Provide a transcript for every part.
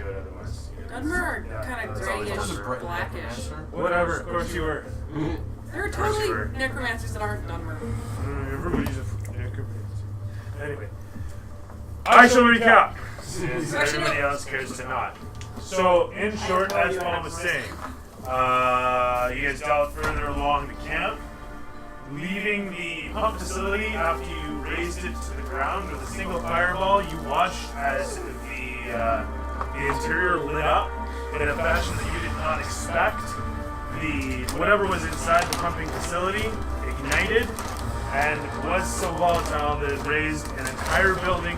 do it otherwise. Dunmer kind of grayish, blackish. Whatever, of course you were. There are totally necromancers that aren't Dunmer. Everybody's a necromancer. Anyway. I shall recap, since everybody else cares to not. So, in short, as Paul was saying, you guys delved further along the camp, leaving the pump facility after you raised it to the ground with a single fireball. You watched as the interior lit up in a fashion that you did not expect. Whatever was inside the pumping facility ignited and was so volatile that it raised an entire building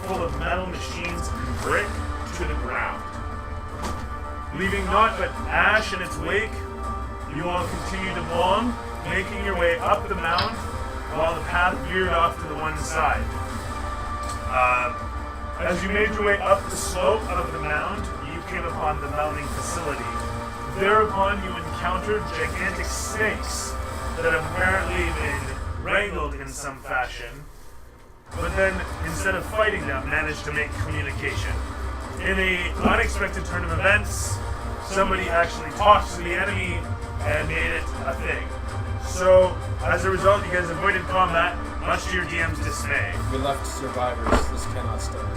full of metal machines and brick to the ground. Leaving naught but ash in its wake, you all continued along, making your way up the mount while the path veered off to the one side. As you made your way up the slope of the mound, you came upon the melting facility. Thereupon you encountered gigantic snakes that have apparently been wrangled in some fashion, but then instead of fighting them, managed to make communication. In an unexpected turn of events, somebody actually talked to the enemy and made it a thing. So, as a result, you guys avoided combat, much to your DM's dismay. We left survivors. This cannot stand.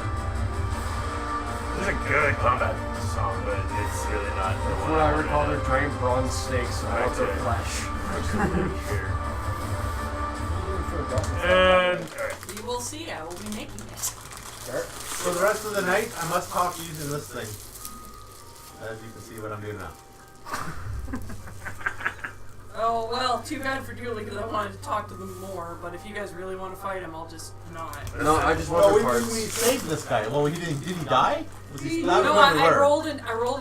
This is a good combat song, but it's really not the one. What I recall, they're giant bronze snakes and lots of flesh. And We will see. I will be making it. For the rest of the night, I must talk using this thing. As you can see what I'm doing now. Oh, well, too bad for Dooley because I wanted to talk to them more, but if you guys really want to fight him, I'll just not. No, I just want Well, the we parts. saved this guy. Well, did he die? Was he still No, I rolled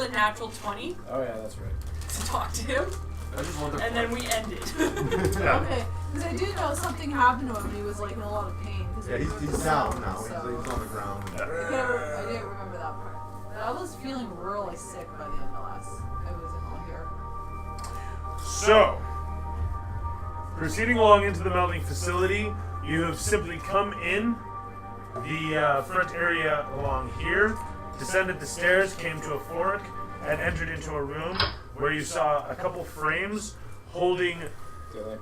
a natural 20 Oh yeah, that's right. to talk to him, I just want the and then we ended. Okay, because I do know something happened to him and he was like in a lot of pain. Yeah, he's down now. He's on the ground. I didn't remember that part. But I was feeling really sick by the end of I was in all here. so, proceeding along into the melting facility, you have simply come in the front area along here, descended the stairs, came to a fork, and entered into a room where you saw a couple frames holding Do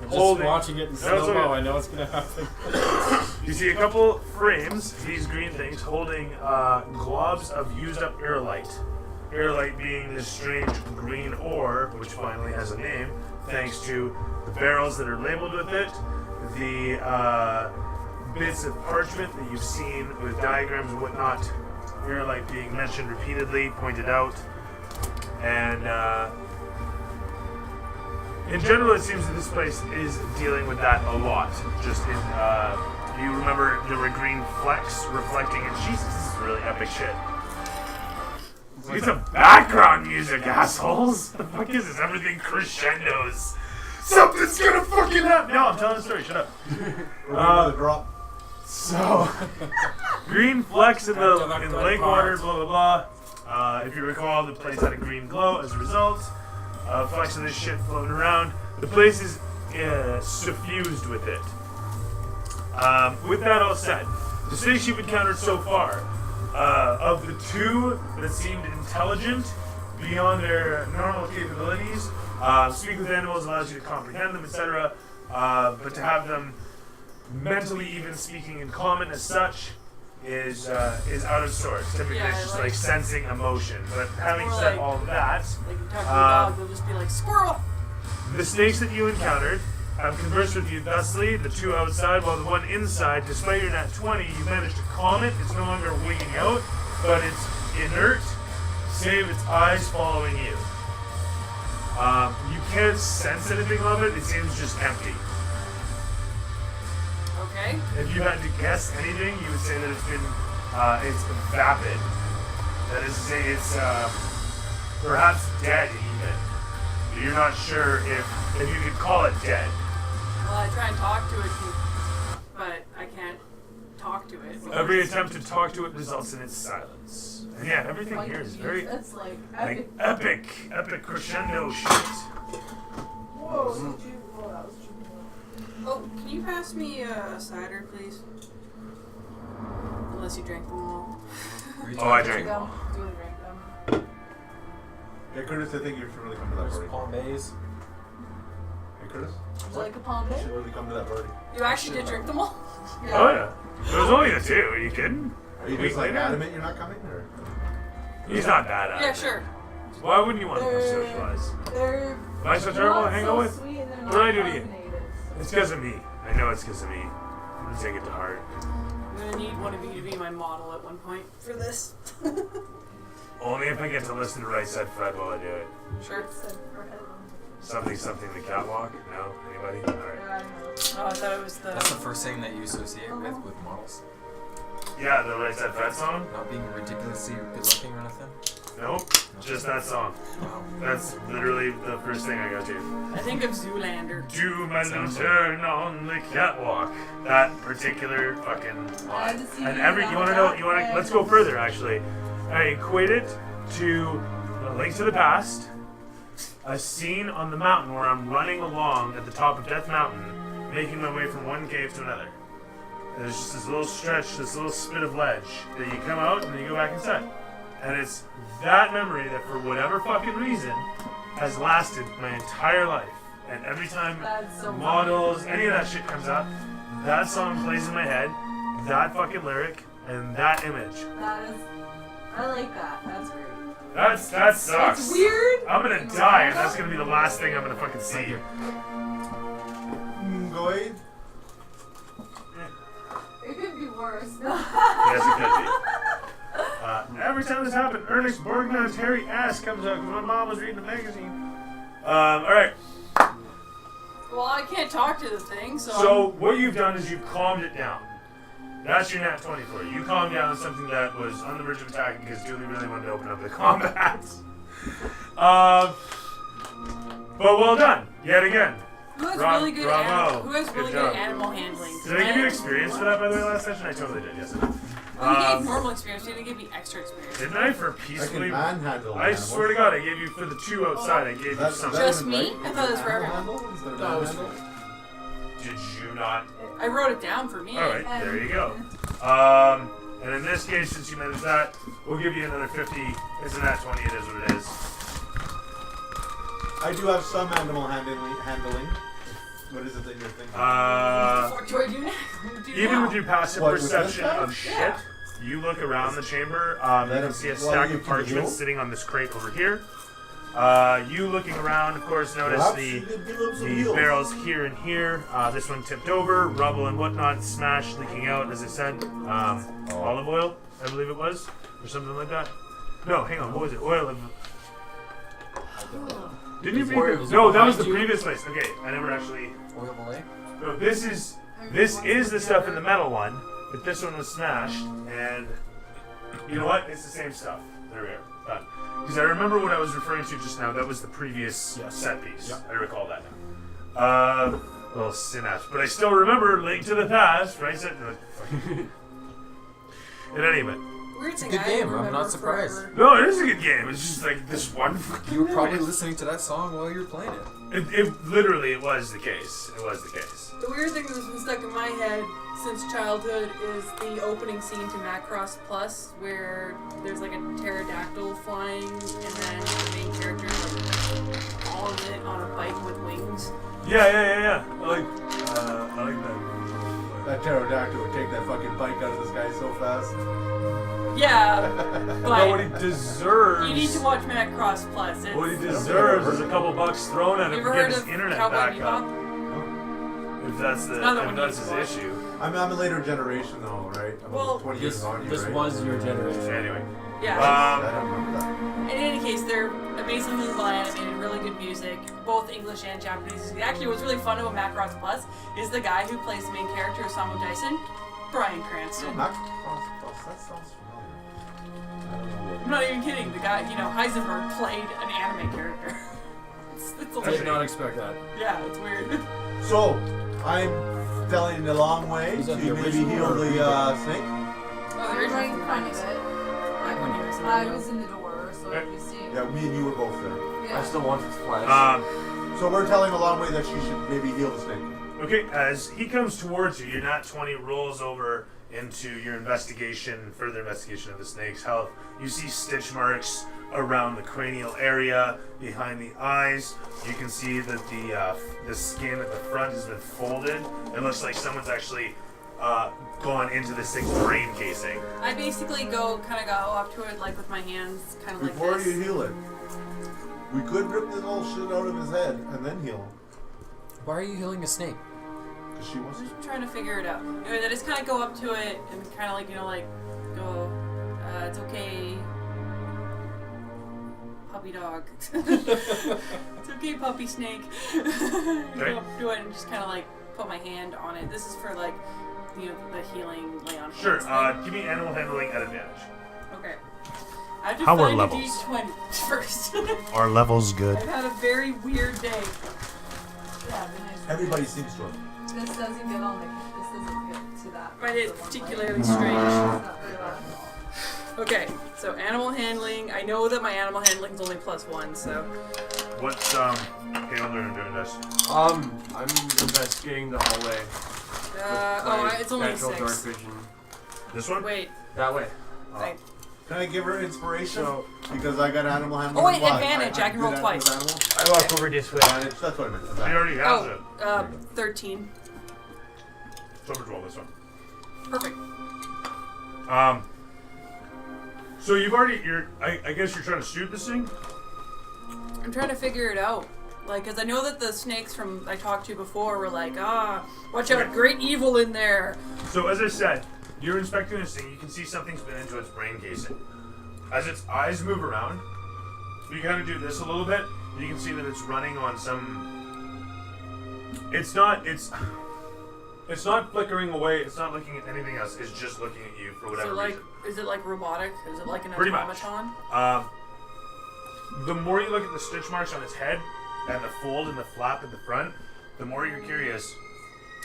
I'm just watching it in slow-mo. I know what's gonna happen. You see a couple frames, these green things, holding globs of used up aerolite. Aerolite being this strange green ore, which finally has a name, thanks to the barrels that are labeled with it, the bits of parchment that you've seen with diagrams and whatnot, aerolite being mentioned repeatedly, pointed out, and in general, it seems that this place is dealing with that a lot. Just in, you remember there were green flecks reflecting, and Jesus, this is really epic shit. It's a background music, assholes. The fuck is this? Everything crescendos. Something's gonna fucking happen. No, I'm telling a story. Shut up. The drop. So, green flecks in the lake water, blah blah blah. If you recall, the place had a green glow as a result. Flecks of this shit floating around. The place is suffused with it. With that all said, the snakes you've encountered so far, of the two that seemed intelligent beyond their normal capabilities, speak with animals allows you to comprehend them, etc. But to have them mentally even speaking in common as such is out of sorts. Typically, it's just like sensing emotion. But having said all of that, Like you talk to a dog, they'll just be like, squirrel! the snakes that you encountered have conversed with you thusly, the two outside, while the one inside, despite your nat 20, you managed to calm it. It's no longer wigging out, but it's inert, save its eyes following you. You can't sense anything of it. It seems just empty. Okay. If you had to guess anything, you would say that it's been, it's vapid. That is to say, it's perhaps dead even. You're not sure if you could call it dead. Well, I try and talk to it, but I can't talk to it. Every attempt to talk to it results in its silence. And yeah, everything here is very That's like epic crescendo shit. Whoa, that was Oh, can you pass me a cider, please? Unless you drank them all. Oh, I drank. Do we drink them? Hey, Curtis, I think you should really come to that There's party. Palmays. Hey, Curtis, Would you like a palm you bit? should really come to that party. You actually did drink them all? Oh yeah. There was only the 2. Are you kidding? Are you just like adamant you're not coming, or? He's not bad at it. Yeah, sure. Why wouldn't you want to come socialize? They're Am I so terrible to hang out with? sweet and they're What did I do to you? carbonated. It's because of me. I know it's because of me. I'm gonna take it to heart. I'm gonna need one of you to be my model at one point for this. Only if I get to listen to Right Said Fred while I do it. Sure. Something the catwalk? No? Anybody? Alright. Yeah, I know. Oh, I thought it was That's the first thing that you associate with models. Yeah, the Right Said Fred song? Not being ridiculously good looking or anything. Nope. Just that song. Wow. That's literally the first thing I got to. I think of Zoolander. Do my little turn on the catwalk. That particular fucking line. And you wanna know, let's go further actually. I equate it to A Link to the Past, a scene on the mountain where I'm running along at the top of Death Mountain, making my way from one cave to another. And there's just this little stretch, this little spit of ledge that you come out and then you go back inside. And it's that memory that for whatever fucking reason has lasted my entire life. And every time That's so models, any of that shit comes up, that song plays in my head, that fucking lyric, and that image. That is. I like that. That's great. That sucks. It's weird. I'm gonna die, and that's gonna be the last thing I'm gonna fucking see. Go ahead. It could be worse. Yes, it could be. Every time this happened, Ernest Borgnine's hairy ass comes out because my mom was reading the magazine. Alright. Well, I can't talk to the thing, so. So, what you've done is you've calmed it down. That's your nat 20 for you. You calmed down something that was on the verge of attacking because Julie really wanted to open up the combat. But well done, yet again. Who has Bra- really good bravo. Who has Good really job. good animal handling? Did I give you experience for that, by the way, last session? I totally did, yes I did. Well, you gave normal experience. You didn't give me extra experience. Didn't I for I can peacefully? manhandle I swear to God, I gave you for the 2 outside. I gave you something. Just me? I thought it was for everyone. No, it's Did you not? I wrote it down for me. All right, there you go. And in this case, since you managed that, we'll give you another 50. It's a nat 20. It is what it is. I do have some animal handling. What is it that you're thinking? What do I do now? Do Even now? with your passive What, with this perception guy? of shit, Yeah. you look around the chamber. You Let can him- see a while stack you of keep it real? parchments sitting on this crate over here. You looking around, of course, notice Perhaps the you could give him some the heals. barrels here and here. This one tipped over, rubble and whatnot, smashed, leaking out. As I said, olive oil, I believe it was, or something like that. No, hang on, what was it? Oil of. Didn't you Oil make was it? No, that was the behind you. previous place. Okay, I never actually. Oil Malay? No, this is the stuff in the metal one, but this one was smashed, and you know what? It's the same stuff. There we are. Done. Because I remember what I was referring to just now. That was the previous Yes. set piece. Yep. I recall that now. Well, synapse, but I still remember Link to the Past, right? In any event. Weird thing. Good I game, I'm remember not surprised. forever. No, it is a good game. It's just like this one fucking. You were probably listening to that song while you were playing it. It literally it was the case. It was the case. The weird thing that's been stuck in my head since childhood is the opening scene to Macross Plus, where there's like a pterodactyl flying, and then the main character like all of it on a bike with wings. Yeah. I like that. That pterodactyl would take that fucking bike out of the sky so fast. Yeah, No, what he but deserves. you need to watch Macross Plus. It's, What he deserves is a couple bucks thrown at you him ever to get heard his of internet Cowboy back up. Bebop? If that's another one you his need to watch. issue. I'm a later generation though, right? I'm Well, 20 years on you, This right? was your generation. Anyway. Yeah. I don't remember that. In any case, they're amazingly well animated, really good music, both English and Japanese. Actually, what's really fun about Macross Plus is the guy who plays the main character, Samu Dyson, Bryan Cranston. That sounds familiar. I don't know what. I'm not even kidding. The guy, Heisenberg played an anime character. it's a I did weird. not expect that. Yeah, it's weird. So, I'm telling the long way Was to that the maybe original heal or the reboot? snake. Oh, We're trying to find it. I wouldn't hear something. I was in the door, so if you see. Yeah, me and you were both there. Yeah. I still want his flesh. So we're telling the long way that she should maybe heal the snake. Okay, as he comes towards you, your nat 20 rolls over into your further investigation of the snake's health. You see stitch marks around the cranial area, behind the eyes. You can see that the skin at the front has been folded. It looks like someone's actually gone into this thing's brain casing. I basically go up to it like with my hands, kind of like Before this. you heal it, we could rip the whole shit out of his head and then heal him. Why are you healing a snake? Because she wants I'm to. just trying to figure it out. Anyways, I just kind of go up to it and kind of go, it's okay, puppy dog. It's okay, puppy snake. Go up to it and just kind of put my hand on it. This is for the healing lay on hands Sure, thing. give me animal handling at advantage. Okay. I have to How are find levels? a D20 first. Are levels good? I've had a very weird day. Yeah, it'd be nice. Everybody seems to have. This doesn't get on this doesn't get to that. But it's the one particularly line. strange. It's not very loud at all. Okay, so animal handling. I know that my animal handling's only +1, so. What's Taylor doing this? I'm investigating the hallway. It's only Natural dark 6. vision. This one? Wait, That way. Can I give her inspiration? Because I got animal handling. Oh, wait, Why? advantage. I can roll did twice. with animals? I walk over this way. Advantage. That's what I meant. He Advantage. already has it. 13. So much roll this one. Perfect. So I guess you're trying to shoot this thing? I'm trying to figure it out. Because I know that the snakes from I talked to before were like, watch out, Okay. great evil in there. So as I said, you're inspecting this thing, you can see something's been into its brain casing. As its eyes move around, you kind of do this a little bit, you can see that it's running on some... It's not flickering away, it's not looking at anything else, it's just looking at you for whatever So, reason. is it robotic? Is it like an Pretty much. automaton? The more you look at the stitch marks on its head, and the fold and the flap at the front, the more you're curious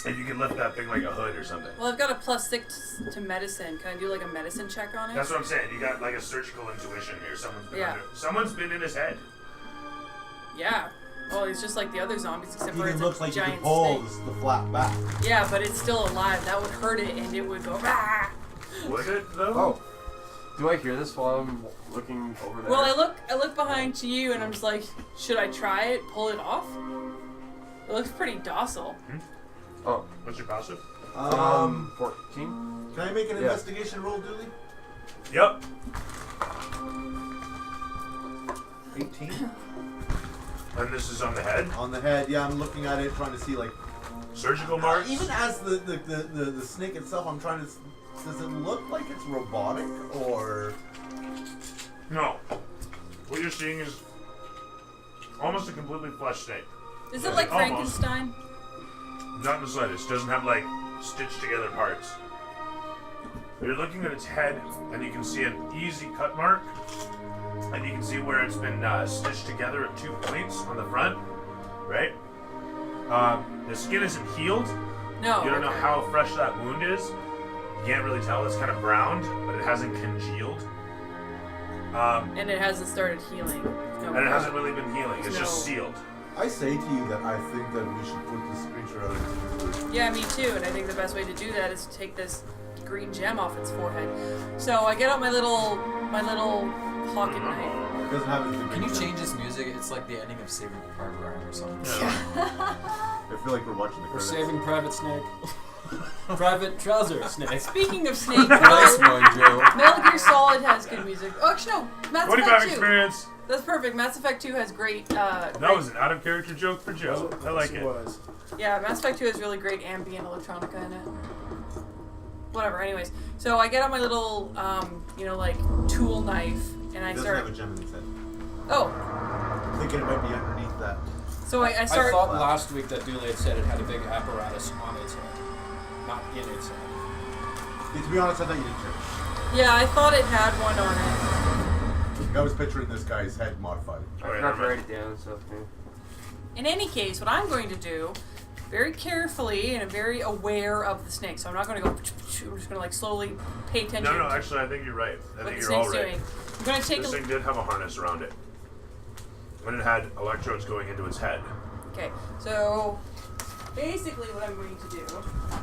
if you can lift that thing like a hood or something. Well, I've got a +6 to medicine. Can I do a medicine check on it? That's what I'm saying. You got a surgical intuition here. Yeah. Someone's been in his head. Yeah. Well, it's just like the other zombies, except It for even it's looks a like you can giant pull snake. the flap back. Yeah, but it's still alive. That would hurt it, and it would go. Rah! Would it though? Oh. Do I hear this while I'm looking over there? Well, I look behind to you, and I'm just like, should I try it? Pull it off? It looks pretty docile. Oh. What's your passive? 14? Can I make an Yeah. investigation roll, Dooley? Yep. 18. And this is on the head. On the head, yeah, I'm looking at it, trying to see Surgical marks. even as the snake itself, I'm trying to. Does it look like it's robotic or? No. What you're seeing is almost a completely fleshed snake. Is it like Almost. Frankenstein? Not in the slightest. Doesn't have stitched together parts. You're looking at its head, and you can see an easy cut mark, and you can see where it's been stitched together at 2 points on the front, right? The skin isn't healed. No. You don't know okay. how fresh that wound is. You can't really tell. It's kind of browned, but it hasn't congealed. And it hasn't started healing. No. And it hasn't really been healing. It's just No. sealed. I say to you that I think that we should put this creature out into the Yeah, me too. And I think the best way to do that is to take this green gem off its forehead. So I get out my little pocket knife. It doesn't have anything. Can you change this music? It's like the ending of Saving Private Ryan or something. I feel like we're watching the We're credits. saving Private Snake. Private Trouser Snake. Speaking of Snake, Nice one, Joe. Metal Gear Solid has good music. Oh, actually, no. Mass 25 Effect 2. experience. That's perfect. Mass Effect 2 has great. That was an out-of-character joke for Joe. I like it. Was. Yeah, Mass Effect 2 has really great ambient electronica in it. Whatever. Anyways, so I get out my little, tool knife, and I It doesn't start. have a gem in its head. Oh, I'm thinking it might be underneath that. so I I start. thought last week that Dooley had said it had a big apparatus on its head, not in its head. Yeah, to be honest, I thought you did too. Yeah, I thought it had one on it. I was picturing this guy's head modified. Oh, I yeah, forgot to never write it down, so. Yeah. In any case, what I'm going to do, very carefully and very aware of the snake, so I'm not going to go. I'm just going to slowly pay attention. No, to actually, I think you're right. I what think the you're all snake's right. doing. I'm going to take This a. thing did have a harness around it. And it had electrodes going into its head. Okay, so basically what I'm going to do